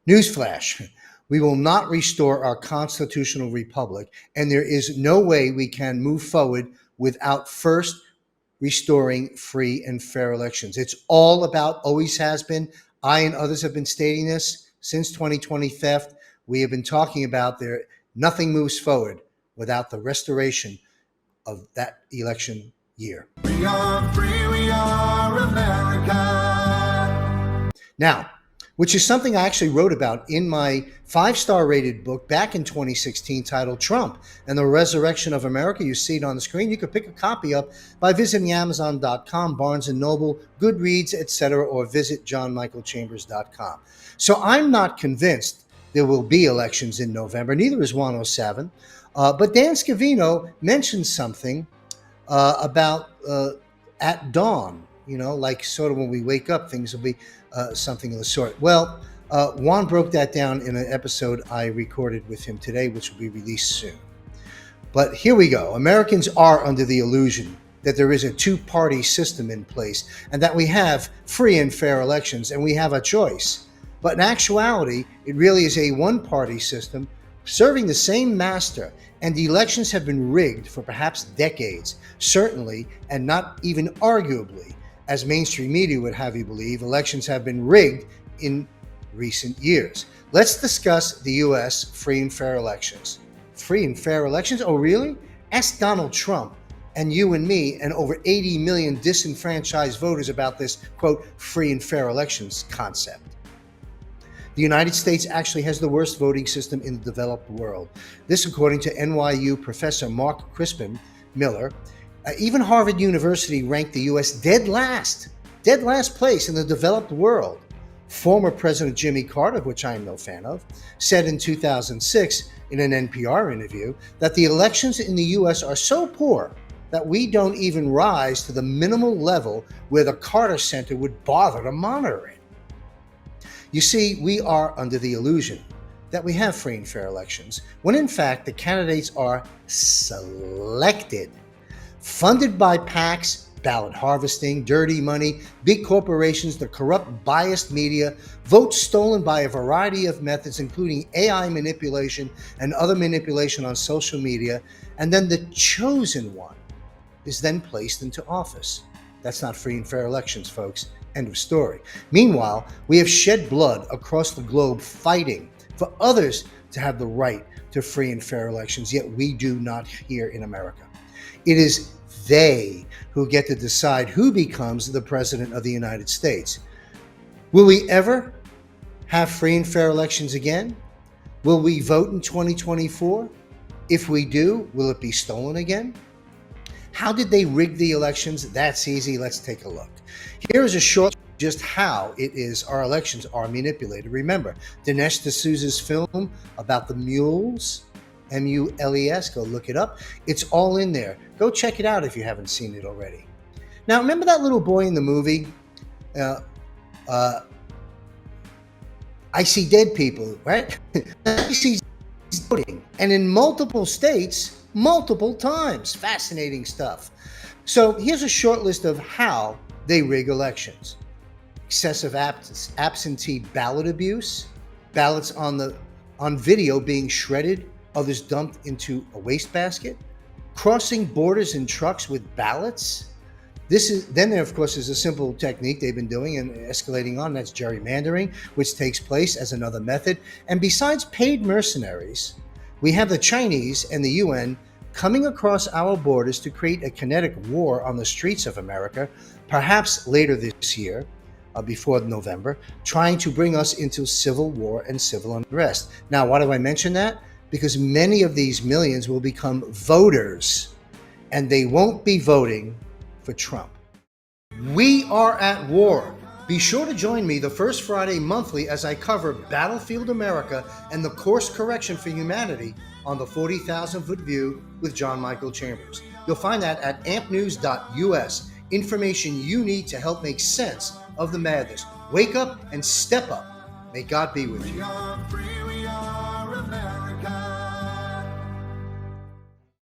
Newsflash, we will not restore our constitutional republic, and there is no way we can move forward without first restoring free and fair elections. It's all about, always has been. I and others have been stating this since 2020 theft. We have been talking about there. Nothing moves forward without the restoration of that election year. We are free, we are America. Now, which is something I actually wrote about in my 5-star rated book back in 2016 titled Trump and the Resurrection of America. You see it on the screen. You could pick a copy up by visiting Amazon.com, Barnes & Noble, Goodreads, etc., or visit johnmichaelchambers.com. So I'm not convinced there will be elections in November. Neither is 107. But Dan Scavino mentioned something about at dawn, like sort of when we wake up, things will be something of the sort. Well, Juan broke that down in an episode I recorded with him today, which will be released soon. But here we go. Americans are under the illusion that there is a two-party system in place and that we have free and fair elections and we have a choice. But in actuality, it really is a one-party system serving the same master, and the elections have been rigged for perhaps decades, certainly, and not even arguably, as mainstream media would have you believe, elections have been rigged in recent years. Let's discuss the U.S. free and fair elections. Free and fair elections? Oh, really? Ask Donald Trump and you and me and over 80 million disenfranchised voters about this, quote, free and fair elections concept. The United States actually has the worst voting system in the developed world. This, according to NYU professor Mark Crispin Miller. Even Harvard University ranked the U.S. dead last place in the developed world. Former President Jimmy Carter, which I am no fan of, said in 2006 in an NPR interview that the elections in the U.S. are so poor that we don't even rise to the minimal level where the Carter Center would bother to monitor it. You see, we are under the illusion that we have free and fair elections, when in fact the candidates are selected, funded by PACs, ballot harvesting, dirty money, big corporations, the corrupt, biased media, votes stolen by a variety of methods, including AI manipulation and other manipulation on social media, and then the chosen one is then placed into office. That's not free and fair elections, folks. End of story. Meanwhile, we have shed blood across the globe fighting for others to have the right to free and fair elections, yet we do not here in America. It is they who get to decide who becomes the president of the United States. Will we ever have free and fair elections again? Will we vote in 2024? If we do, will it be stolen again? How did they rig the elections? That's easy. Let's take a look. Here is a short just how it is our elections are manipulated. Remember, Dinesh D'Souza's film about the mules, M-U-L-E-S, go look it up. It's all in there. Go check it out if you haven't seen it already. Now, remember that little boy in the movie? I see dead people, right? I see voting, and in multiple states, multiple times. Fascinating stuff. So here's a short list of how they rig elections. Excessive absentee ballot abuse, ballots on video being shredded, others dumped into a wastebasket, crossing borders in trucks with ballots. Then there, of course, is a simple technique they've been doing and escalating on. That's gerrymandering, which takes place as another method. And besides paid mercenaries, we have the Chinese and the UN coming across our borders to create a kinetic war on the streets of America, perhaps later this year, before November, trying to bring us into civil war and civil unrest. Now, why do I mention that? Because many of these millions will become voters, and they won't be voting for Trump. We are at war. Be sure to join me the first Friday monthly as I cover Battlefield America and the course correction for humanity on the 40,000-foot view with John Michael Chambers. You'll find that at ampnews.us. Information you need to help make sense of the madness. Wake up and step up. May God be with you.